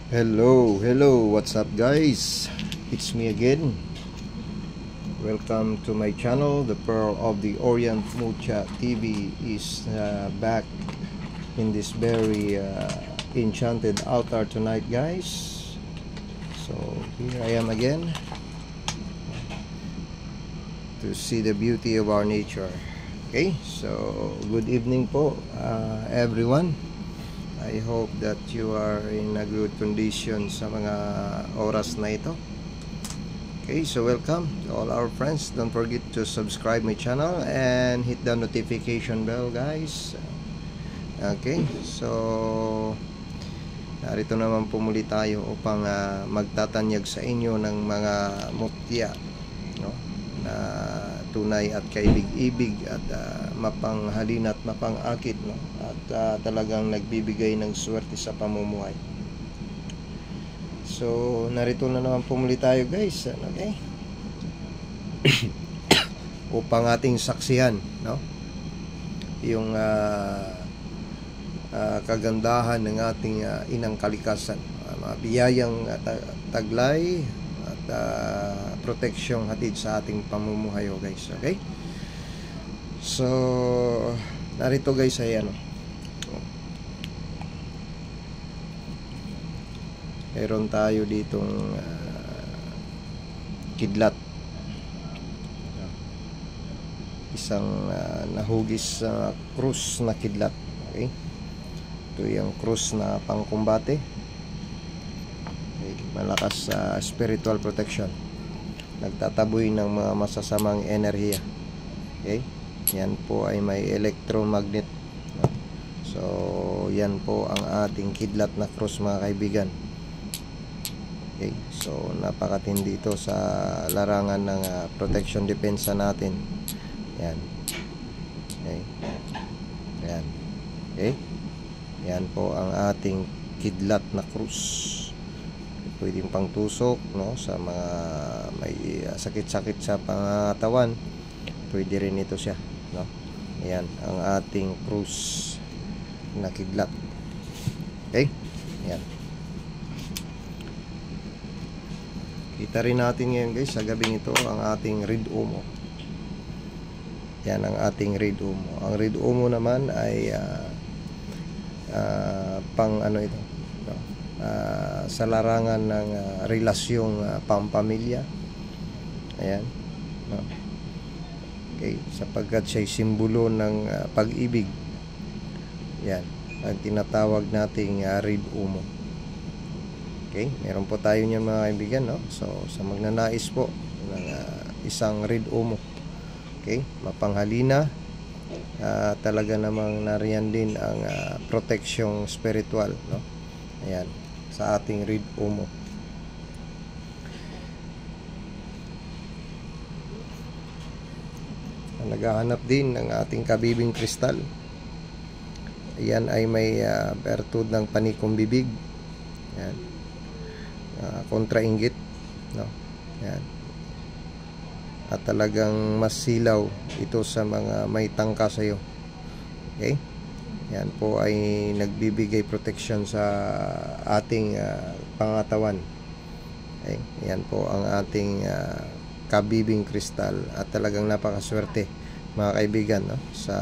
Hello, what's up guys? It's me again. Welcome to my channel. The Pearl of the Orient Mucha TV is back in this very enchanted altar tonight, guys. So here I am again to see the beauty of our nature. Okay, so good evening po everyone. I hope that you are in a good condition sa mga oras na ito. Okay, so welcome to all our friends. Don't forget to subscribe my channel and hit the notification bell, guys. Okay, so narito naman po muli tayo upang magtatanyag sa inyo ng mga mutya, no, na tunay at kaibig-ibig at mapanghalin at mapangakit, no, at talagang nagbibigay ng swerte sa pamumuhay. So narito na naman po muli tayo, guys, okay? Upang ating saksihan, no, yung kagandahan ng ating inang kalikasan, mga biyayang taglay at proteksyong hatid sa ating pamumuhay, guys. Okay, so narito, guys, ay meron tayo ditong kidlat, isang nahugis krus na kidlat. Okay, ito yung krus na pangkumbate. Okay, malakas spiritual protection, nagtataboy ng mga masasamang enerhiya. Okay, yan po ay may electromagnet. So yan po ang ating kidlat na krus, mga kaibigan. Okay, so napakatindi ito sa larangan ng protection depensa natin. Yan. Okay. Yan. Okay. Yan po ang ating kidlat na krus. Pwedeng pangtusok, no, sa mga may sakit-sakit sa pangatawan. Pwede rin ito siya, no. Yan ang ating krus na kidlat. Okay? Yan. Kita rin natin ngayon, guys, sa gabing ito ang ating red umo. Yan ang ating red umo. Ang red umo naman ay pang ano ito, no? Sa larangan ng relasyong pampamilya. Ayan, no? Okay, sapagkat siya'y simbolo ng pag-ibig. Yan ang tinatawag nating red umo. Okay, meron po tayo niyan, mga kaibigan, no? So sa magnanais po ng isang red umo, okay, mapanghalina, talaga namang nariyan din ang proteksyong spiritual, no? Ayan, sa ating red umo. Naghahanap din ng ating kabibing kristal. Ayan ay may bertud ng panikom bibig. Ayan, kontrainggit, no? Yan. At talagang mas silaw ito sa mga may tangka sa iyo. Okay? Yan po ay nagbibigay protection sa ating pangatawan. Okay? Yan po ang ating kabibing kristal at talagang napakaswerte, mga kaibigan, no, sa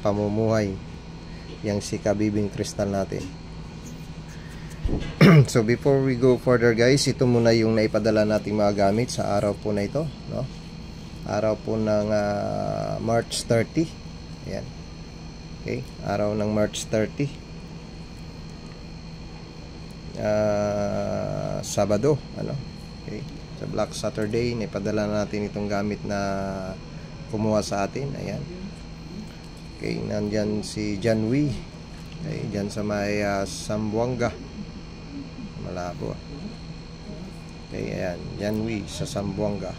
pamumuhay yang si kabibing kristal natin. So before we go further, guys, ito muna yung naipadala nating mga gamit sa araw po na ito, no? Araw po ng March 30. Ayan. Okay, araw ng March 30, Sabado, ano? Okay, sa Black Saturday naipadala natin itong gamit na kumuha sa atin. Ayan. Okay, nandyan si Janwi. Okay, dyan sa may Sambuanga, malabo. Okay, ayan, Janwi sa Sambuanga.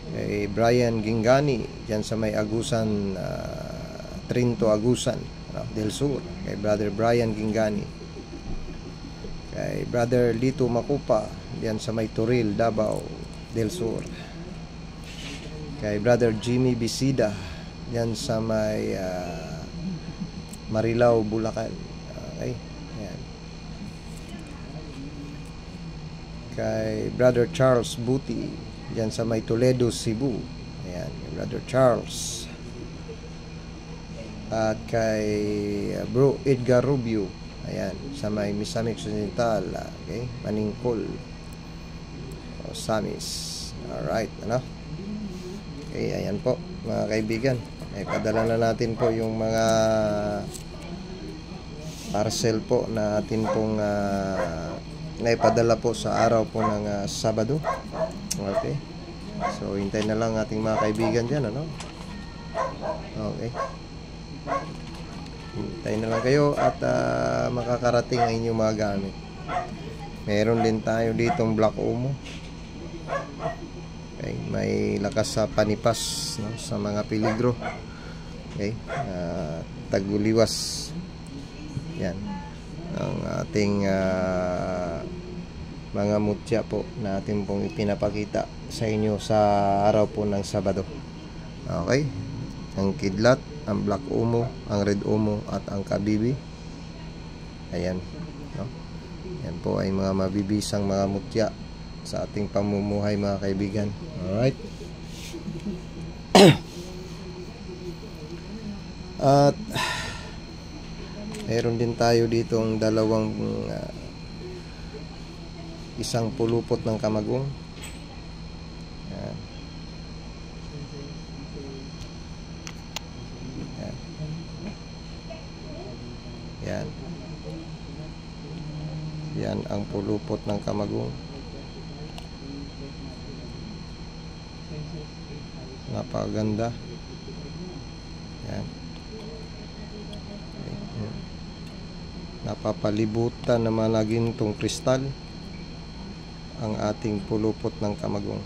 Okay, Brian Gingani dyan sa may Agusan, Trinto Agusan, del Sur. Kay Brother Brian Gingani. Kay Brother Lito Makupa dyan sa may Turil, Davao del Sur. Kay Brother Jimmy Bisida dyan sa may Marilao, Bulacan. Okay, ayan. kay Brother Charles Buti dyan sa may Toledo, Cebu. Ayan, kay Brother Charles. At kay Bro Edgar Rubio, ayan, sa may Misamis Occidental, okay, Maningkol, Samis. Alright, ano? Okay, ayan po mga kaibigan, padala na natin po yung mga parcel po na atin pong naipadala po sa araw po ng Sabado. Okay, so hintay na lang ating mga kaibigan dyan, ano? Okay, hintay na lang kayo at makakarating ang inyong mga gamit. Meron din tayo ditong Black Omo. Okay, may lakas sa panipas, no, sa mga peligro. Okay, taguliwas. Yan ang ating mga mutya po na ating pong ipinapakita sa inyo sa araw po ng Sabado. Okay, ang kidlat, ang Black Omo, ang Red Omo at ang Kabibi. Ayan, no? Yan po ay mga mabibisang mga mutya sa ating pamumuhay, mga kaibigan. Alright. At meron din tayo ditong dalawang isang pulupot ng kamagong. Yan. Yan. Yan. Yan ang pulupot ng kamagong. Napakaganda. Yan. Napapalibutan ng mga nagintong kristal ang ating pulupot ng kamagong.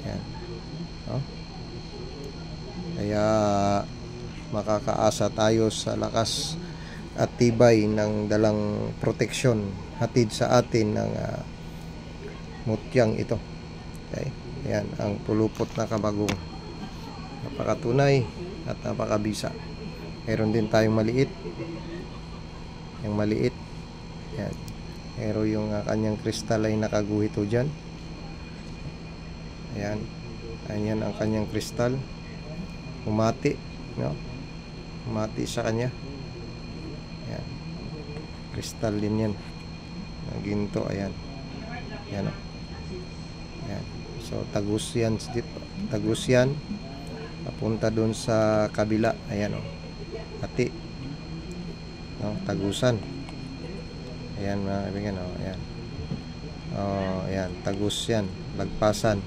Yan. Oh. Kaya makakaasa tayo sa lakas at tibay ng dalang proteksyon hatid sa atin ng mutyang ito. Okay. Yan ang pulupot na kamagong. Napakatunay at napakabisa. Meron din tayong maliit. Yung maliit, yan. Pero yung kanyang kristal ay nakaguhito dyan. Ayan. Ayan ang kanyang kristal. Umati, no? Umati sa kanya. Ayan. Kristal din yan. Ginto, ayan. Ayan, oh. Ayan. So, tagus yan. Tagus yan. Papunta dun sa kabila. Ayan, oh. Ati, no, tagusan. Ayan mga kaibigan, oh, ayan. Oh, ayan, tagus yan, lagpasan.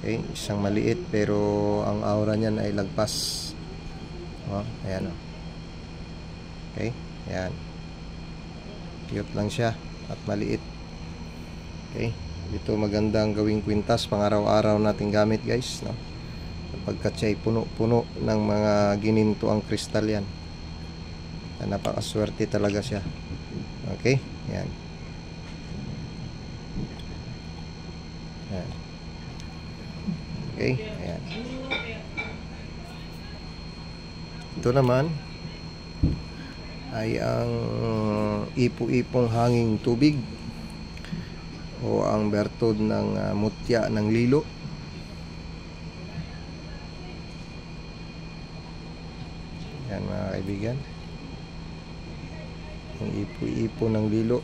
Okay, isang maliit pero ang aura niyan ay lagpas. Oh, ayan, oh. Okay, ayan. Cute lang siya at maliit. Okay, dito magandang gawing kwintas pang araw-araw nating gamit, guys, no? Pagkat siya ay puno-puno ng mga gininto ang kristal yan. Napakaswerte talaga siya. Okay, yan. Yan. Okay, ayan. Ito naman ay ang ipo-ipong hanging tubig o ang bertod ng mutya ng lilo. Yan mga kaibigan, ang ipo-ipo ng lilo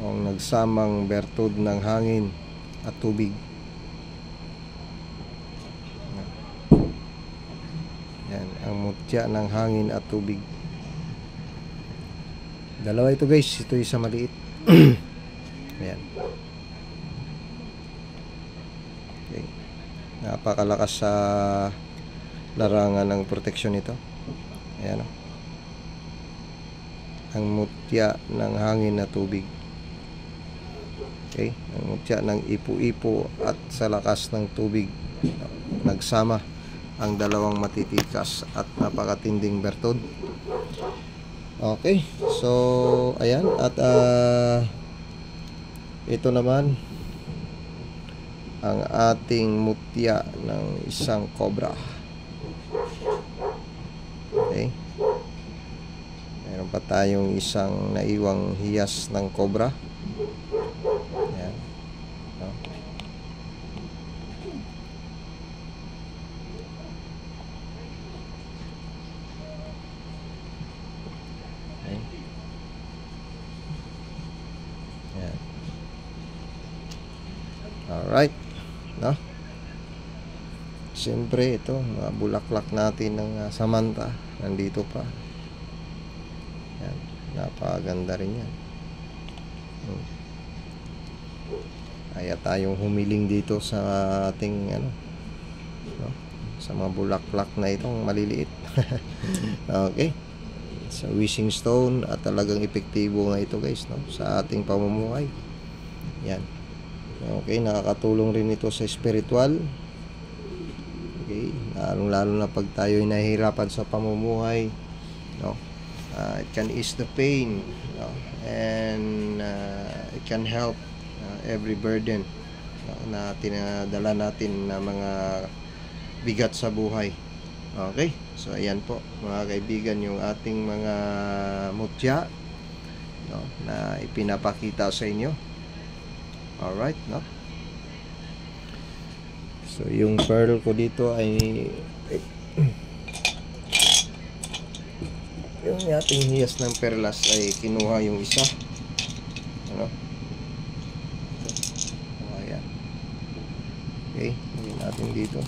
ang nagsamang bertod ng hangin at tubig. Yan ang mutya ng hangin at tubig. Dalawa ito, guys. Ito isa maliit. Ayan. Okay. Napakalakas sa larangan ng proteksyon nito. Ayan, oh. Ang mutya ng hangin na tubig. Okay, ang mutya ng ipo-ipo at sa lakas ng tubig, nagsama ang dalawang matitikas at napakatinding bertod. Okay, so ayan, at ito naman ang ating mutya ng isang cobra. Okay, Meron pa tayong isang naiwang hiyas ng cobra. Ayan. No? Okay. Ayan. Alright. No? Siyempre ito, mga bulaklak natin ng Samantha nandito pa. Yan, napakaganda rin yan. Kaya tayong humiling dito sa ating no? Sa mga bulaklak na itong maliliit. Okay, sa wishing stone at talagang epektibo nga ito guys, no? Sa ating pamumuhay. Yan. Okay, nakakatulong rin ito sa spiritual. Okay, lalo na pag tayo ay nahihirapan sa pamumuhay, no? It can ease the pain, no? And it can help every burden, no, na tinadala natin na mga bigat sa buhay. Okay, so ayan po mga kaibigan yung ating mga mutya, no, na ipinapakita sa inyo. Alright, no? So yung pearl ko dito ay yung ating hiyas ng perlas ay kinuha yung isa, ano? So, ayan. Okay, lagyan natin dito.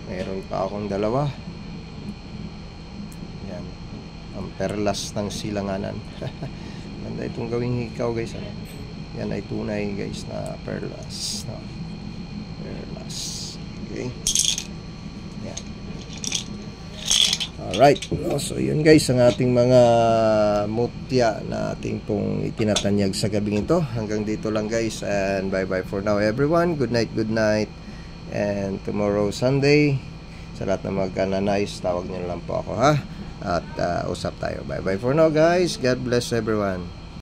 Meron pa akong dalawa. Yan, ang perlas ng silanganan. Ganda itong gawing hikaw guys, ano? Yan ay tunay guys na perlas, no? Perlas. Okay. Yan. Alright, no? So yun guys ang ating mga mutya na ating pong itinatanyag sa gabing ito. Hanggang dito lang guys, and bye bye for now everyone. Good night, and tomorrow Sunday. Sa lahat na magkananais, tawag niyo lang po ako, ha? At usap tayo. Bye bye for now guys. God bless everyone.